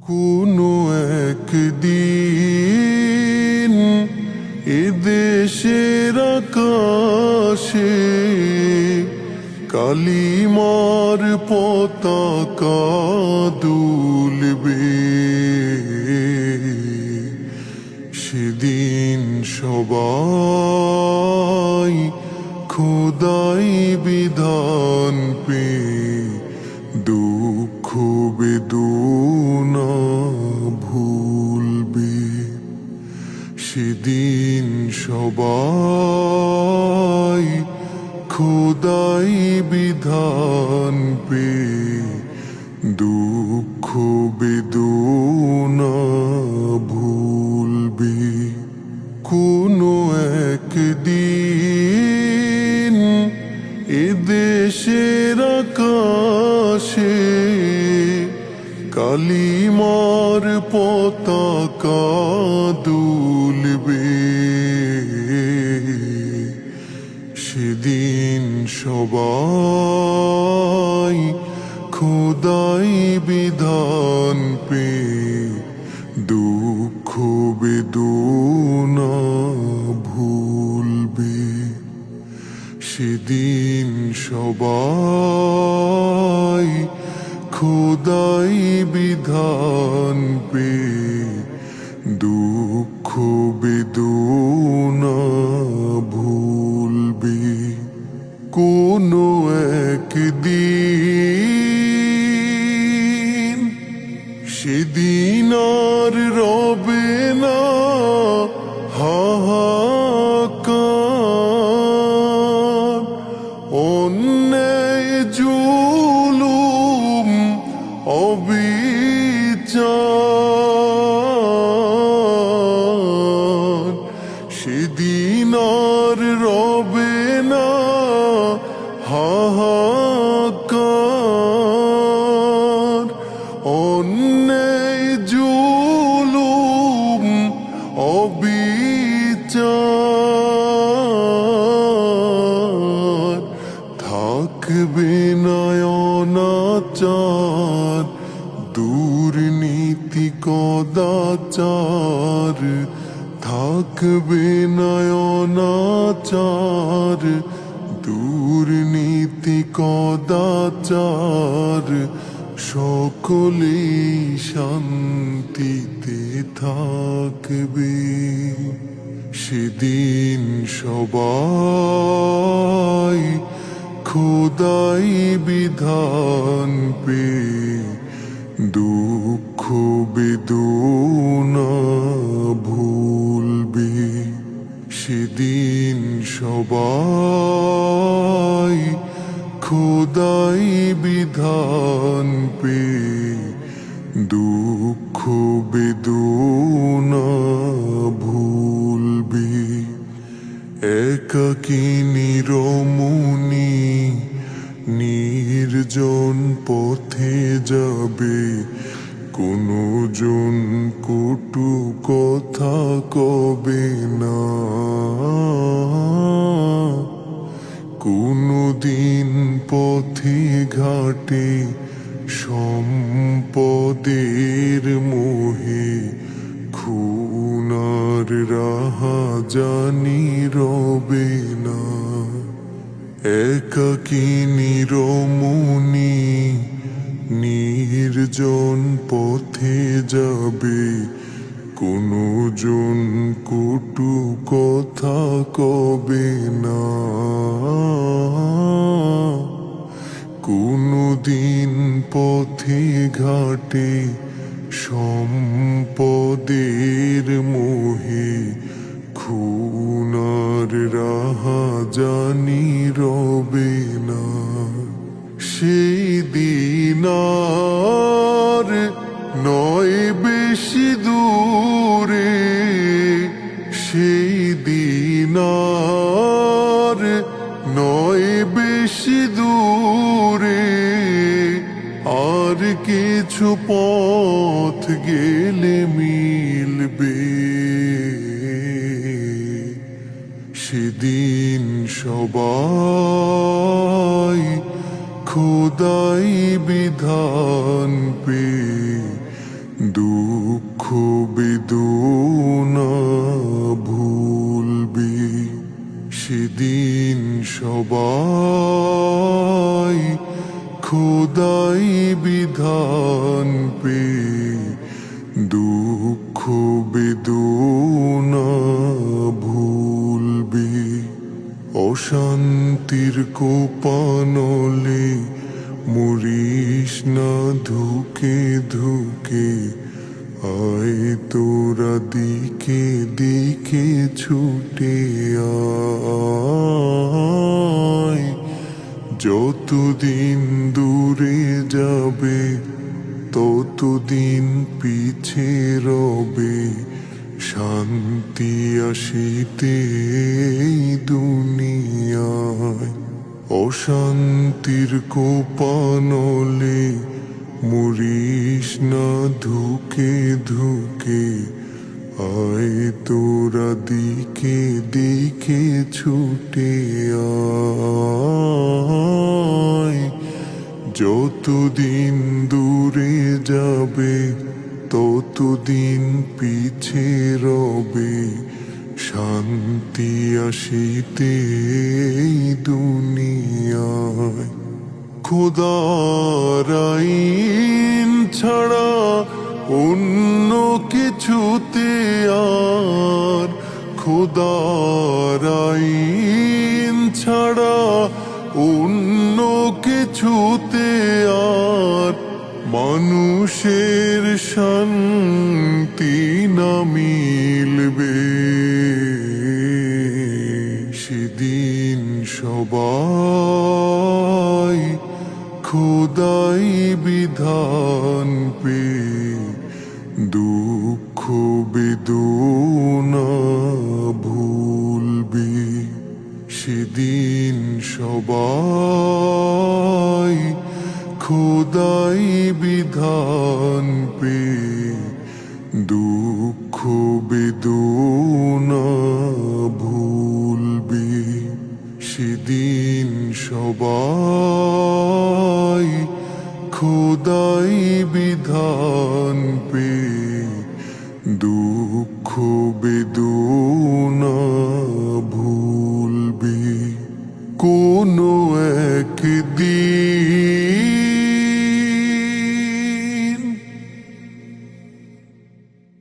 কোনো একদিন এদেশের আকাশে কালিমার পতাকা দুলবে। সেদিন সবাই খোদাই বিধান পে দুঃখ বেদনা ভুলবে। সেদিন সবাই খোদাই বিধান পে দুঃখ বেদনা ভুলবে। কোনো একদিন এদেশের আকাশে কালিমার পতাকা দুলবে। সেদিন সবাই খোদাই বিধান পে দুঃখ বেদনা ভুলবে। সেদিন সবাই খোদাই বিধান পে দুঃখ বেদনা ভুলবে। কোনো একদিন সেদিন আর রবে না হাহাকার, অন্যায় জুলুম অবিচার। সেদিন আর রবে না হাহাকার, অন্যায় জুলুম অবিচার। থাকবে না অনাচার, দুর্নীতি কদাচার। থাকবে না অনাচার, দুর্নীতি কদাচার। সকলেই শান্তিতে থাকবে। সেদিন সবাই খোদাই বিধান পে দুঃখ বেদনা ভুলবে। সেদিন সবাই খোদাই বিধান পে দুঃখ বেদনা ভুলবে। একাকিনী রমণী নির্জন পথে যাবে, কোনো জন কটু কথা কবে না। কোনো দিন পথে ঘাটে সম্পদের মোহে খুনার রাহাজানি রবে না। একাকিনী রমণী নির্জন পথে যাবে, কোনো জন কটু কথা কবে না। কোনো দিন পথে ঘাটে সম্পদের মোহে খুনার রাহাজানি রবে না। সেই দিন আর নয় বেশি দূরে, সেই দিন আর নয় বেশি দূরে। আর কিছু পথ গেলে মিলবে। সেদিন সবাই খোদাই বিধান পে দুঃখ বেদনা ভুলবি। সেদিন সবাই খোদাই বিধান পে দুঃখ বেদনা ভুলবি। অশান্তির কোপানলে মরিস না ধুকে ধুকে, আয় তোরা দিকে দিকে ছুটে আয়। যতদিন দূরে যাবে ততদিন পিছে রবে, শান্তি আসিতে এই দুনিয়ায়। অশান্তির কোপানলে মরিস না ধুকে ধুকে, আয় তোরা দিকে দিকে ছুটে আয়। যতদিন দূরে যাবে ততদিন পিছে রবে, শান্তি আসিতে এই দুনিয়ায়। খোদার আইন ছাড়া অন্য কিছুতে আর, খোদার আইন ছাড়া অন্য কিছুতে আর মানুষের শান্তি না মিলবে। সেদিন সবাই খোদাই বিধান পে দুঃখ বেদনা ভুলবি। সেদিন সবাই খোদাই বিধান পে দুঃখ বেদনা ভুলবি। সেদিন সবাই খোদাই বিধান পে দুঃখ বেদনা